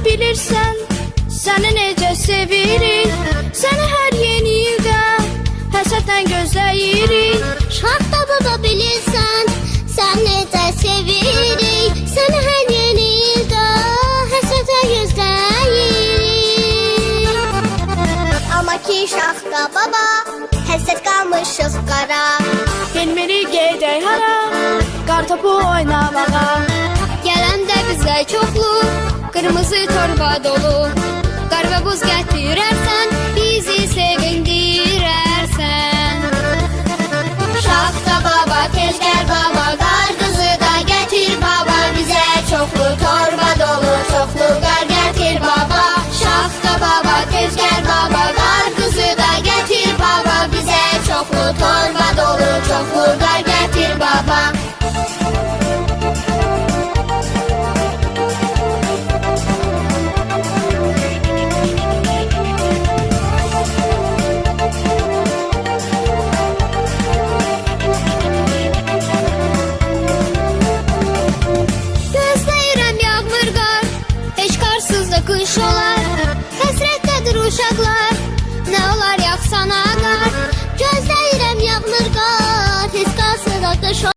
bilirsən, səni necə sevirik. Səni hər yeni ildə həsədlə gözləyirik. Şaxta baba bilirsən, sən necə sevirik. Səni hər yeni ildə həsədə gözləyirik. Amma ki şaxta baba, həsəd qalmışıq qara. Gelmirik gedək hara, qartopu oynamağa. Gələndə bizə çoxlu, qırmızı torba dolu. Qar və buz gətirərsən, bizi sevindirərsən. Şaxta baba, tez gəl baba, qar qızı da gətir baba. Bizə çoxlu torba dolu, çoxlu qar gətir baba. Şaxta baba, tez gəl baba, qar qızı da gətir baba. Bizə çoxlu torba dolu, çoxlu qar gətir baba. Qış olar, həsrətdədir uşaqlar. Nə olar yaxsana qar, gözləyirəm yağmır qar. Heç qalsın da qış olar.